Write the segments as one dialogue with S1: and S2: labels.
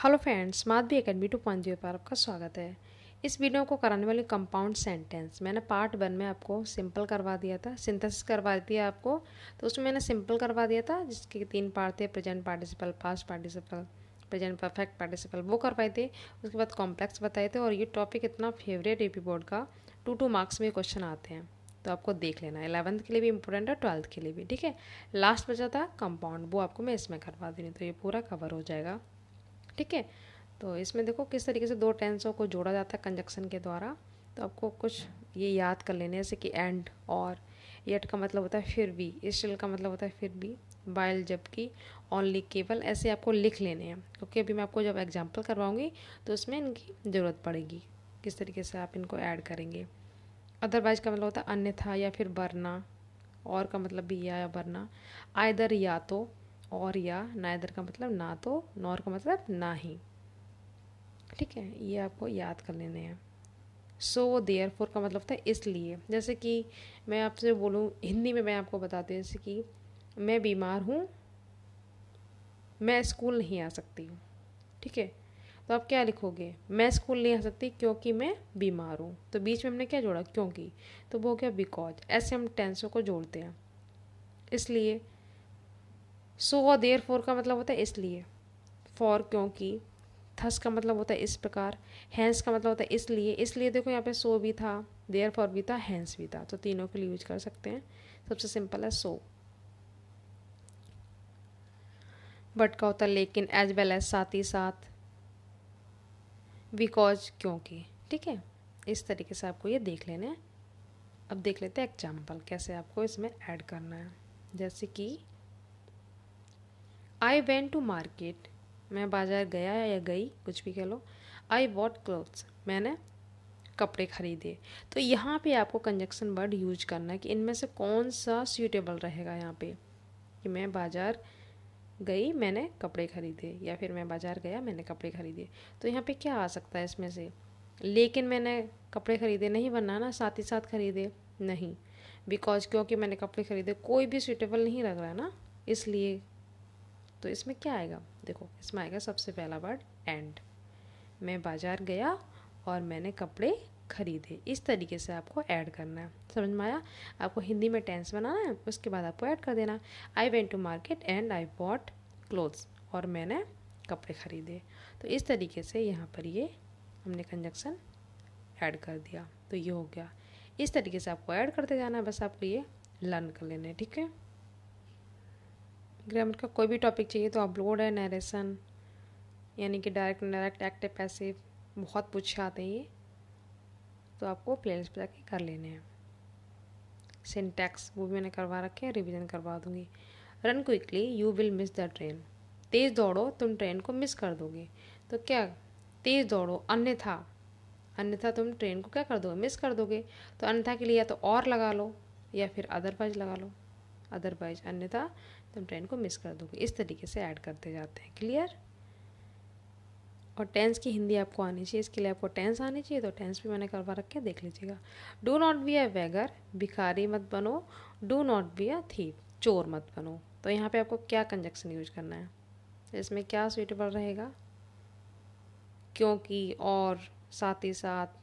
S1: Hello friends, smart B academy 2.0 पर आपका स्वागत है। इस वीडियो को कराने वाली कंपाउंड सेंटेंस मैंने पार्ट 1 में आपको सिंपल करवा दिया था, सिंथेसिस करवा दिया आपको। तो उसमें मैंने सिंपल करवा दिया था जिसके 3 पार्ट थे, present participle, past participle, present perfect participle, वो करवाए थे। उसके बाद कॉम्प्लेक्स बताए थे। और ये टॉपिक इतना फेवरेट यूपी बोर्ड का 2 मार्क्स में क्वेश्चन आते हैं, तो आपको देख लेना। 11th के लिए भी इंपॉर्टेंट है, 12th के लिए भी। ठीक है, लास्ट बचा था कंपाउंड, वो आपको मैं इसमें करवा देनी, तो ये पूरा कवर हो जाएगा। ठीक है, तो इसमें देखो किस तरीके से दो टेंसों को जोड़ा जाता है कंजक्शन के द्वारा। तो आपको कुछ ये याद कर लेने, जैसे कि एंड, और, येट का मतलब होता है फिर भी, स्टिल का मतलब होता है फिर भी, वाइल जबकि, ओनली केवल, ऐसे आपको लिख लेने हैं। क्योंकि अभी मैं आपको जब एग्जाम्पल करवाऊंगी तो उसमें इनकी ज़रूरत पड़ेगी, किस तरीके से आप इनको ऐड करेंगे। अदरवाइज का मतलब होता है अन्यथा या फिर वरना, और का मतलब भी या वरना, आइदर या तो, और या, नाइदर का मतलब ना तो, नॉर का मतलब ना ही। ठीक है, ये आपको याद कर लेने हैं। सो देयरफॉर का मतलब होता है इसलिए। जैसे कि मैं आपसे बोलूँ हिंदी में, मैं आपको बताती हूँ, जैसे कि मैं बीमार हूँ, मैं स्कूल नहीं आ सकती हूँ। ठीक है, तो आप क्या लिखोगे, मैं स्कूल नहीं आ सकती क्योंकि मैं बीमार हूँ। तो बीच में हमने क्या जोड़ा, क्योंकि, तो वो हो गया बिकॉज। ऐसे हम टेंसों को जोड़ते हैं। इसलिए, सो और देयरफॉर का मतलब होता है इसलिए, फॉर क्योंकि, थस का मतलब होता है इस प्रकार, हैंस का मतलब होता है इसलिए। इसलिए देखो यहाँ पे सो भी था, देयर फॉर भी था, हैंस भी था, तो तीनों के लिए यूज कर सकते हैं। सबसे सिंपल है सो। बट का होता है लेकिन, एज वेल एज साथ ही साथ, बिकॉज क्योंकि। ठीक है, इस तरीके से आपको ये देख लेना है। अब देख लेते हैं एग्जाम्पल कैसे आपको इसमें ऐड करना है। जैसे कि आई वेंट टू मार्केट, मैं बाजार गया या गई, कुछ भी कह लो। आई वॉट क्लोथ्स, मैंने कपड़े खरीदे। तो यहाँ पे आपको कंजक्शन वर्ड यूज करना है कि इनमें से कौन सा सूटेबल रहेगा। यहाँ पे कि मैं बाजार गई, मैंने कपड़े खरीदे, या फिर मैं बाजार गया, मैंने कपड़े खरीदे। तो यहाँ पे क्या आ सकता है इसमें से, लेकिन मैंने कपड़े खरीदे नहीं बनना ना, साथ ही साथ खरीदे नहीं, बिकॉज क्योंकि मैंने कपड़े खरीदे, कोई भी सूटेबल नहीं लग रहा है ना, इसलिए। तो इसमें क्या आएगा, देखो इसमें आएगा सबसे पहला वर्ड एंड। मैं बाजार गया और मैंने कपड़े खरीदे। इस तरीके से आपको ऐड करना है। समझ में आया? आपको हिंदी में टेंस बनाना है, उसके बाद आपको ऐड कर देना। I went to market and I bought clothes, और मैंने कपड़े खरीदे। तो इस तरीके से यहाँ पर ये हमने कंजक्शन ऐड कर दिया, तो ये हो गया। इस तरीके से आपको ऐड करते जाना है, बस आपको ये लर्न कर लेना है। ठीक है, ग्रामर का कोई भी टॉपिक चाहिए तो अपलोड है, नरेशन, यानी कि डायरेक्ट इनडायरेक्ट, एक्टिव पैसिव, बहुत पूछे आते हैं ये, तो आपको प्लेलिस्ट पर जाके कर लेने हैं। सिंटैक्स वो भी मैंने करवा रखे हैं, रिवीजन करवा दूंगी। Run quickly you will miss the train, तेज़ दौड़ो तुम ट्रेन को मिस कर दोगे। तो क्या, तेज़ दौड़ो, अन्यथा, अन्यथा तुम ट्रेन को क्या कर दोगे, मिस कर दोगे। तो अन्यथा के लिए या तो और लगा लो या फिर अदरवाइज लगा लो, अदरवाइज, अन्यथा तुम ट्रेन को मिस कर दोगे। इस तरीके से ऐड करते जाते हैं। क्लियर? और टेंस की हिंदी आपको आनी चाहिए, इसके लिए आपको टेंस आनी चाहिए, तो टेंस भी मैंने करवा रखे हैं, देख लीजिएगा। डू नॉट बी अ बेगर, भिखारी मत बनो। Do not be a thief, चोर मत बनो। तो यहाँ पे आपको क्या कंजक्शन यूज करना है, इसमें क्या सूटेबल रहेगा, क्योंकि, और, साथ ही साथ,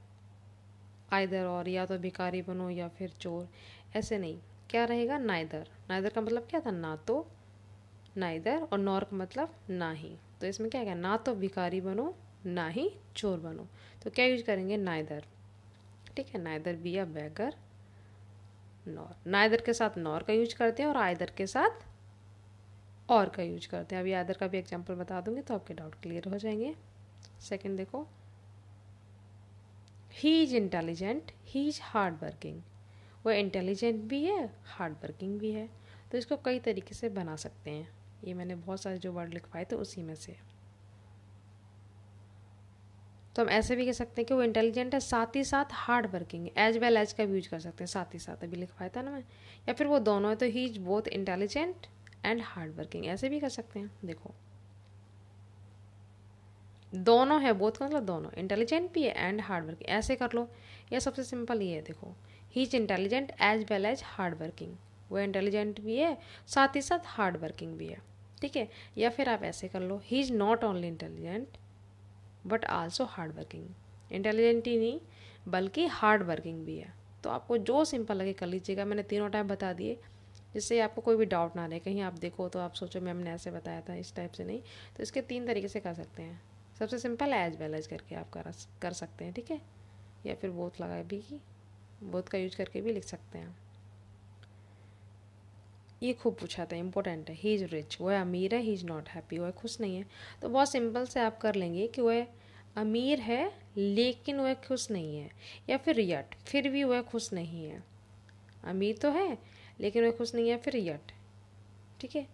S1: आइदर और, या तो भिखारी बनो या फिर चोर। ऐसे नहीं, क्या रहेगा, नाइदर। नाइदर का मतलब क्या था, ना तो, नाइदर, और नॉर का मतलब ना ही। तो इसमें क्या है, ना तो भिखारी बनो ना ही चोर बनो। तो क्या यूज करेंगे, नाइदर। ठीक है, neither be a beggar, nor. Neither के साथ नॉर का यूज करते हैं और आइदर के साथ और का यूज करते हैं। अभी आइदर का भी एग्जांपल बता दूंगी तो आपके डाउट क्लियर हो जाएंगे। सेकंड देखो, he is intelligent, he is hard working. वो इंटेलिजेंट भी है, हार्ड वर्किंग भी है। तो इसको कई तरीके से बना सकते हैं। ये मैंने बहुत सारे जो वर्ड लिखवाए थे उसी में से। तो हम ऐसे भी कह सकते हैं कि वो इंटेलिजेंट है, साथ ही साथ हार्ड वर्किंग है। एज वेल एज का भी यूज कर सकते हैं, साथ ही साथ, अभी लिखवाया था ना मैं। या फिर वो दोनों है, तो he is both intelligent and hard working, ऐसे भी कर सकते हैं। देखो दोनों है, बोथ का मतलब दोनों, इंटेलिजेंट भी है एंड हार्ड वर्किंग, ऐसे कर लो। या सबसे सिंपल ये है, देखो he is intelligent as well as hard working, वो इंटेलिजेंट भी है साथ ही साथ हार्ड वर्किंग भी है। ठीक है, या फिर आप ऐसे कर लो, he is not only intelligent but also hard working. Intelligent ही नहीं बल्कि हार्ड वर्किंग भी है। तो आपको जो सिंपल लगे कर लीजिएगा। मैंने तीनों टाइप बता दिए जिससे आपको कोई भी डाउट ना रहे, कहीं आप देखो तो आप सोचो मैम ने ऐसे बताया था, इस टाइप से नहीं। तो इसके 3 तरीके से कर सकते हैं। सबसे सिंपल एज वेल एज करके आप कर सकते हैं, ठीक है, या फिर बोथ लगा भी कि बोथ का यूज करके भी लिख सकते हैं। ये खूब पूछा था, इंपॉर्टेंट है। ही इज़ रिच, वह अमीर है। ही इज़ नॉट हैप्पी, वह खुश नहीं है। तो बहुत सिंपल से आप कर लेंगे कि वह अमीर है लेकिन वह खुश नहीं है, या फिर यट फिर भी वह खुश नहीं है। अमीर तो है लेकिन वह खुश नहीं है, फिर यट, ठीक है,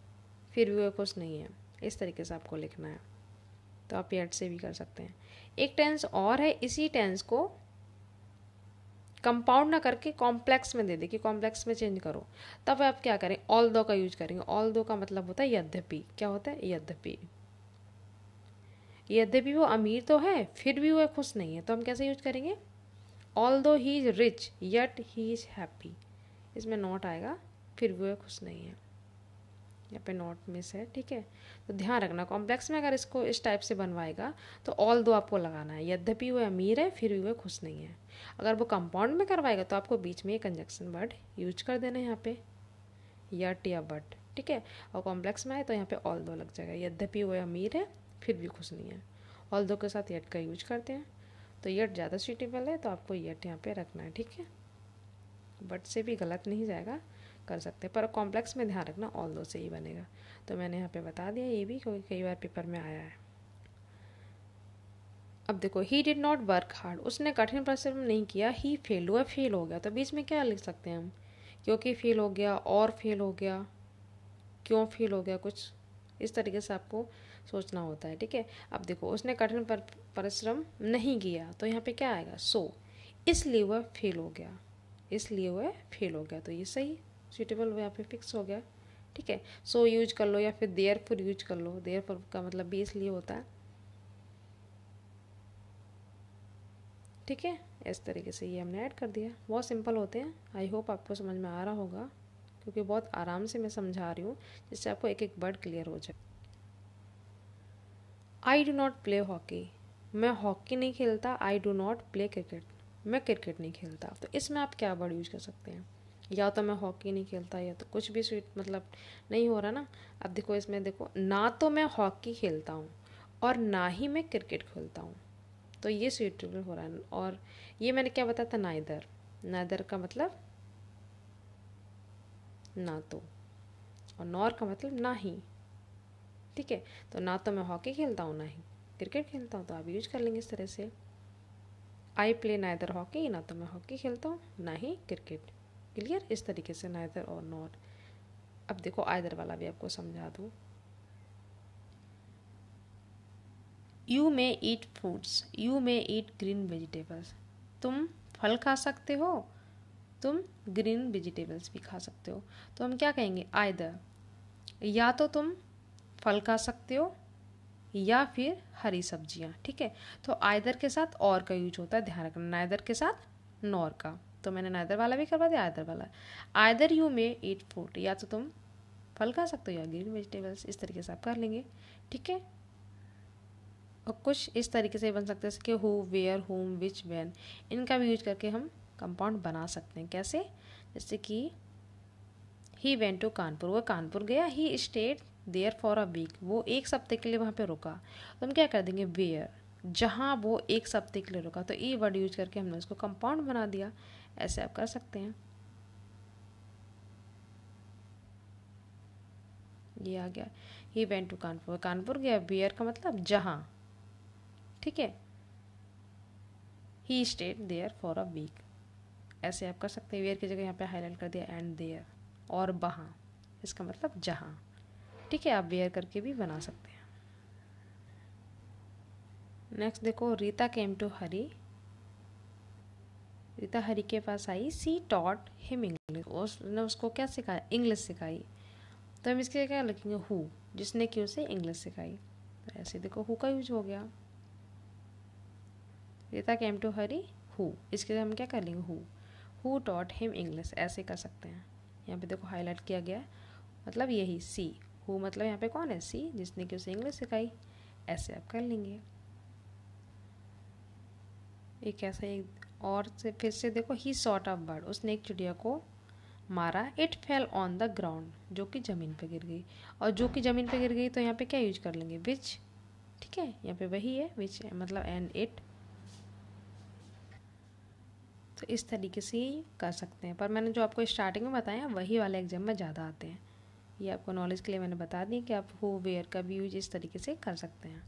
S1: फिर भी वह खुश नहीं है। इस तरीके से आपको लिखना है। तो आप यट से भी कर सकते हैं। एक टेंस और है, इसी टेंस को कंपाउंड ना करके कॉम्प्लेक्स में दे दे कि कॉम्प्लेक्स में चेंज करो। तब आप क्या करें, ऑल दो का यूज करेंगे। ऑल दो का मतलब होता है यद्यपि। क्या होता है, यद्यपि। यद्यपि वो अमीर तो है फिर भी वह खुश नहीं है, तो हम कैसे यूज करेंगे, ऑल दो he is rich yet he is happy. इसमें नॉट आएगा, फिर भी वह खुश नहीं है, यहाँ पे नॉट मिस है, ठीक है। तो ध्यान रखना, कॉम्प्लेक्स में अगर इसको इस टाइप से बनवाएगा तो ऑल दो आपको लगाना है। यद्यपि वह अमीर है फिर भी वह खुश नहीं है। अगर वो कंपाउंड में करवाएगा तो आपको बीच में एक कंजक्शन वर्ड यूज कर देना है यहाँ पे, यट या बट, ठीक है। और कॉम्प्लेक्स में आए तो यहाँ पे ऑल दो लग जाएगा। यद्यपि वह अमीर है फिर भी खुश नहीं है, ऑल दो के साथ यट का यूज करते हैं। तो यट ज़्यादा सूटेबल है, तो आपको यट यहाँ पे रखना है, ठीक है। बट से भी गलत नहीं जाएगा, कर सकते हैं, पर कॉम्प्लेक्स में ध्यान रखना ऑल दो से ही बनेगा। तो मैंने यहाँ पे बता दिया ये भी, क्योंकि कई बार पेपर में आया है। अब देखो, he did not work hard, उसने कठिन परिश्रम नहीं किया। ही फेल हुआ, फेल हो गया। तो बीच में क्या लिख सकते हैं हम, क्योंकि फेल हो गया, और फेल हो गया, क्यों फेल हो गया, कुछ इस तरीके से आपको सोचना होता है, ठीक है। अब देखो, उसने कठिन परिश्रम नहीं किया, तो यहाँ पे क्या आएगा, सो, इसलिए वह फेल हो गया, इसलिए वह फेल हो गया। तो ये सही सूटेबल यहाँ पे फिक्स हो गया, ठीक है। सो यूज कर लो या फिर देयरफॉर यूज कर लो। देयरफॉर का मतलब भी इसलिए होता है, ठीक है। इस तरीके से ये हमने ऐड कर दिया। बहुत सिंपल होते हैं। आई होप आपको समझ में आ रहा होगा, क्योंकि बहुत आराम से मैं समझा रही हूँ, जिससे आपको एक एक वर्ड क्लियर हो जाए। I do not play hockey, मैं हॉकी नहीं खेलता। I do not play cricket, मैं क्रिकेट नहीं खेलता। तो इसमें आप क्या वर्ड यूज कर सकते हैं, या तो मैं हॉकी नहीं खेलता, या तो कुछ भी स्वीट मतलब नहीं हो रहा ना। अब देखो, इसमें देखो, ना तो मैं हॉकी खेलता हूँ और ना ही मैं क्रिकेट खेलता हूँ, तो ये सूटेबल हो रहा है। और ये मैंने क्या बताया था, नाइदर। नाइदर का मतलब ना तो, और नॉर का मतलब ना ही, ठीक है। तो ना तो मैं हॉकी खेलता हूँ ना ही क्रिकेट खेलता हूँ, तो आप यूज कर लेंगे इस तरह से। आई प्ले नाइदर हॉकी, ना तो मैं हॉकी खेलता हूँ ना ही क्रिकेट। क्लियर, इस तरीके से नाइदर और नॉट। अब देखो, आइदर वाला भी आपको समझा दूँ। You may eat fruits, you may eat green vegetables, तुम फल खा सकते हो, तुम ग्रीन वेजिटेबल्स भी खा सकते हो। तो हम क्या कहेंगे, आइदर, या तो तुम फल खा सकते हो या फिर हरी सब्जियां, ठीक है। तो आइदर के साथ और का यूज होता है, ध्यान रखना, नाइदर के साथ नॉर का। तो मैंने नाइदर वाला भी करवा दिया, आइदर वाला। Either you may eat fruit, या तो तुम फल खा सकते हो या ग्रीन वेजिटेबल्स, इस तरीके से आप कर लेंगे, ठीक है। और कुछ इस तरीके से बन सकते हैं, जैसे कि who, where, whom, which, when, इनका भी यूज करके हम कंपाउंड बना सकते हैं। कैसे, जैसे कि ही वेंट टू कानपुर, वो कानपुर गया। He stayed there for a week, वो एक सप्ते के लिए वहाँ पे रुका। तो हम क्या कर देंगे, वेयर, जहाँ वो एक सप्ते के लिए रुका। तो ई वर्ड यूज करके हमने उसको कंपाउंड बना दिया। ऐसे आप कर सकते हैं। ये आ गया, he went to Kanpur, Kanpur गया। वेयर का मतलब जहाँ, ठीक है। He stayed there for a week, ऐसे आप कर सकते हैं। वेयर की जगह यहाँ पे हाईलाइट कर दिया एंड देयर, और वहाँ, इसका मतलब जहाँ, ठीक है। आप वेयर करके भी बना सकते हैं। नेक्स्ट देखो, रीता केम टू हरी, रीता हरी के पास आई। सी टॉट हिम इंग्लिश, उसने उसको क्या सिखाया, इंग्लिश सिखाई। तो हम इसके क्या लिखेंगे, हु, जिसने कि उसे इंग्लिश सिखाई। तो ऐसे देखो, हु का यूज हो गया। Rita came to Hari, who, इसके लिए हम क्या कर लेंगे, हु टॉट हिम इंग्लिश, ऐसे कर सकते हैं। यहाँ पे देखो हाईलाइट किया गया है, मतलब यही सी, हु मतलब यहाँ पे कौन है, सी, जिसने कि उसे इंग्लिश सिखाई। ऐसे आप कर लेंगे। एक ऐसा एक और से फिर से देखो, ही शॉट अ बर्ड, उसने एक चिड़िया को मारा, it fell on the ground, जो कि ज़मीन पे गिर गई। और जो कि ज़मीन पे गिर गई तो यहाँ पे क्या यूज कर लेंगे, विच। ठीक है, यहाँ पे वही है विच, मतलब एंड इट। तो इस तरीके से ही कर सकते हैं, पर मैंने जो आपको स्टार्टिंग में बताया वही वाले एग्जाम में ज़्यादा आते हैं। ये आपको नॉलेज के लिए मैंने बता दी कि आप हु वेयर का भी यूज इस तरीके से कर सकते हैं।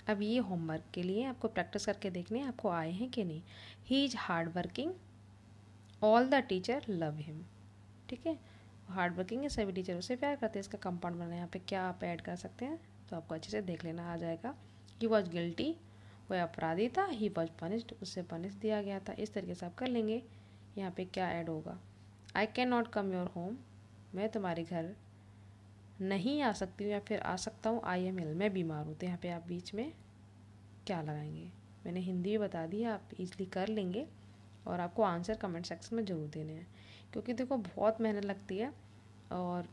S1: अब ये होमवर्क के लिए आपको प्रैक्टिस करके देखनी है आपको आए हैं कि नहीं। He is hard working, all the teacher love him. ठीक है, हार्ड वर्किंग है, सभी टीचर उसे प्यार करते हैं। इसका कंपाउंड बनाना, यहाँ पे क्या आप ऐड कर सकते हैं तो आपको अच्छे से देख लेना आ जाएगा। ही वॉज गिल्टी, वह अपराधी था। ही वॉज पनिश्ड, उससे पनिश दिया गया था। इस तरीके से आप कर लेंगे। यहाँ पे क्या ऐड होगा, I can not come your home, मैं तुम्हारे घर नहीं आ सकती हूँ, या फिर आ सकता हूँ। आई एम इल, मैं बीमार हूँ। तो यहाँ पे आप बीच में क्या लगाएंगे, मैंने हिंदी में बता दी, आप इजली कर लेंगे। और आपको आंसर कमेंट सेक्शन में ज़रूर देने हैं, क्योंकि देखो बहुत मेहनत लगती है। और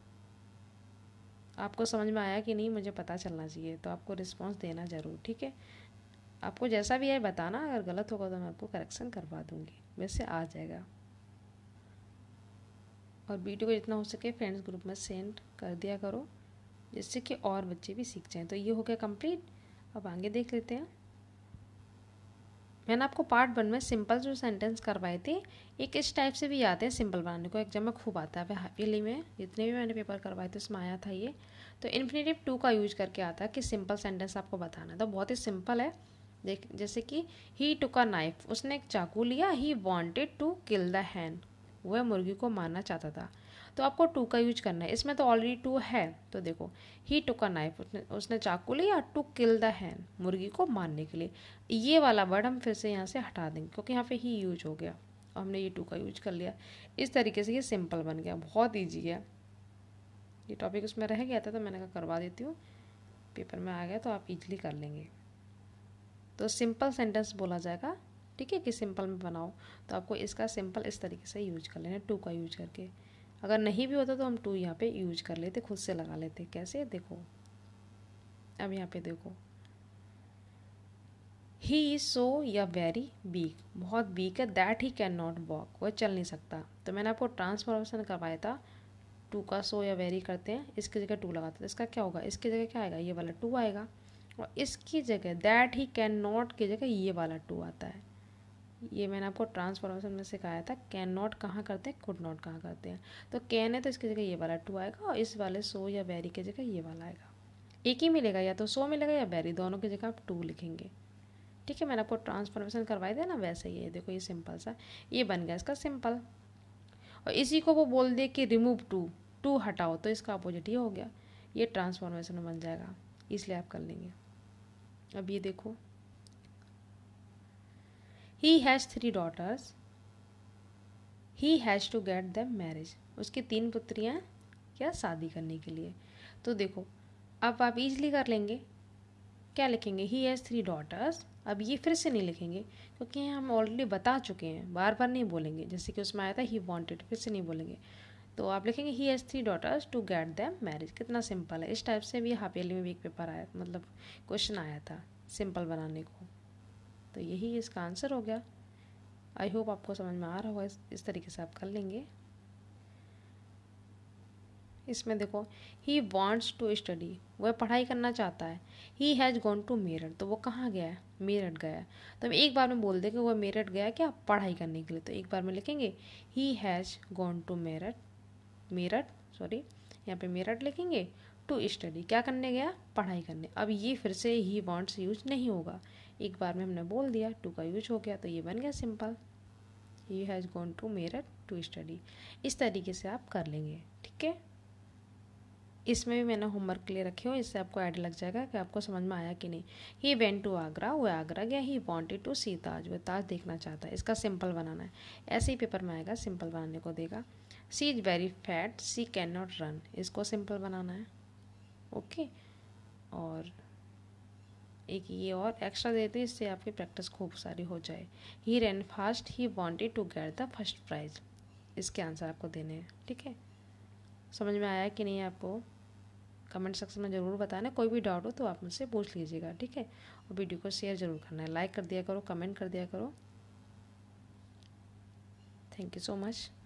S1: आपको समझ में आया कि नहीं मुझे पता चलना चाहिए, तो आपको रिस्पांस देना ज़रूर। ठीक है, आपको जैसा भी है बताना, अगर गलत होगा तो मैं आपको करेक्शन करवा दूँगी, वैसे आ जाएगा। और वीडियो को जितना हो सके फ्रेंड्स ग्रुप में सेंड कर दिया करो, जिससे कि और बच्चे भी सीख जाएँ। तो ये हो गया कंप्लीट। अब आगे देख लेते हैं। मैंने आपको पार्ट 1 में सिंपल जो सेंटेंस करवाए थे, एक इस टाइप से भी आते हैं सिंपल बनाने को, एग्जाम में खूब आता है। हाईली में जितने भी मैंने पेपर करवाए थे उसमें आया था ये। तो इन्फिनेटिव टू का यूज करके आता है कि सिंपल सेंटेंस आपको बताना है। तो बहुत ही सिंपल है। देख, जैसे कि ही टुक अ नाइफ, उसने एक चाकू लिया। He wanted to kill the hen, वह मुर्गी को मारना चाहता था। तो आपको टू का यूज करना है। इसमें तो ऑलरेडी टू है। तो देखो, ही टुक अ नाइफ, उसने चाकू लिया, टू किल द हैन, मुर्गी को मारने के लिए। ये वाला वर्ड हम फिर से यहाँ से हटा देंगे, क्योंकि यहाँ पे ही यूज हो गया और हमने ये टू का यूज कर लिया। इस तरीके से ये सिंपल बन गया, बहुत ईजी है। ये टॉपिक उसमें रह गया था तो मैंने कहा करवा देती हूँ, पेपर में आ गया तो आप इजीली कर लेंगे। तो सिंपल सेंटेंस बोला जाएगा। ठीक है, कि सिंपल में बनाओ, तो आपको इसका सिंपल इस तरीके से यूज कर लेना, टू का यूज करके। अगर नहीं भी होता तो हम टू यहाँ पे यूज कर लेते, खुद से लगा लेते। कैसे, देखो अब यहाँ पे देखो, ही इज सो या वेरी वीक, बहुत वीक है। That he can not walk, वह चल नहीं सकता। तो मैंने आपको ट्रांसफॉर्मेशन करवाया था, टू का सो या वेरी करते हैं, इसकी जगह टू लगाते हैं। तो इसका क्या होगा, इसकी जगह क्या आएगा, ये वाला टू आएगा। और इसकी जगह दैट ही कैन नॉट की जगह ये वाला टू आता है। ये मैंने आपको ट्रांसफॉर्मेशन में सिखाया था। कैन नॉट कहाँ करते हैं, कुड नॉट कहाँ करते हैं। तो कैन है तो इसकी जगह ये वाला टू आएगा, और इस वाले सो या वेरी की जगह ये वाला आएगा। एक ही मिलेगा, या तो सो मिलेगा या वेरी, दोनों की जगह आप टू लिखेंगे। ठीक है, मैंने आपको ट्रांसफॉर्मेशन करवाई थे ना, वैसे ही है। देखो ये सिंपल सा ये बन गया इसका सिंपल। और इसी को वो बोल दे कि रिमूव टू, टू हटाओ, तो इसका अपोजिट ये हो गया, ये ट्रांसफॉर्मेशन बन जाएगा। इसलिए आप कर लेंगे। अब ये देखो, he has 3 daughters, he has to get them marriage, उसकी 3 पुत्रियाँ क्या शादी करने के लिए। तो देखो अब आप इजली कर लेंगे। क्या लिखेंगे, ही हैज़ 3 daughters। अब ये फिर से नहीं लिखेंगे, क्योंकि हम ऑलरेडी बता चुके हैं, बार बार नहीं बोलेंगे। जैसे कि उसमें आया था ही वांटेड, फिर से नहीं बोलेंगे। तो आप लिखेंगे he has 3 daughters to get them marriage. कितना सिंपल है। इस टाइप से भी हाफ ईयरली में भी एक पेपर आया, मतलब क्वेश्चन आया था सिंपल बनाने को। तो यही इसका आंसर हो गया। आई होप आपको समझ में आ रहा होगा। इस तरीके से आप कर लेंगे। इसमें देखो, ही वॉन्ट्स टू स्टडी, वह पढ़ाई करना चाहता है। He has gone to Meerut, तो वो कहाँ गया है, मेरठ गया है। तो हम एक बार में बोल दें कि वह मेरठ गया क्या, पढ़ाई करने के लिए। तो एक बार में लिखेंगे he has gone to Meerut, Meerut sorry, यहाँ पे मेरठ लिखेंगे। टू स्टडी, क्या करने गया, पढ़ाई करने। अब ये फिर से ही वॉन्ट्स यूज नहीं होगा, एक बार में हमने बोल दिया, टू का यूज हो गया, तो ये बन गया simple. He has gone to Meerut to study. इस तरीके से आप कर लेंगे। ठीक है, इसमें भी मैंने होमवर्क के लिए रखे हो, इससे आपको आइडिया लग जाएगा कि आपको समझ में आया कि नहीं। ही वेंट टू आगरा, वो आगरा गया। ही वॉन्टेड टू सी ताज, वो ताज देखना चाहता है। इसका सिंपल बनाना है, ऐसे ही पेपर में आएगा, सिंपल बनाने को देगा। She is very fat, she can not run, इसको सिंपल बनाना है। ओके, और एक ये और एक्स्ट्रा देते हैं, इससे आपकी प्रैक्टिस खूब सारी हो जाए। He ran fast, he wanted to get the first prize, इसके आंसर आपको देने हैं। ठीक है, समझ में आया कि नहीं आपको, कमेंट सेक्शन में ज़रूर बताना। कोई भी डाउट हो तो आप मुझसे पूछ लीजिएगा। ठीक है, और वीडियो को शेयर ज़रूर करना है, लाइक कर दिया करो, कमेंट कर दिया करो। Thank you so much.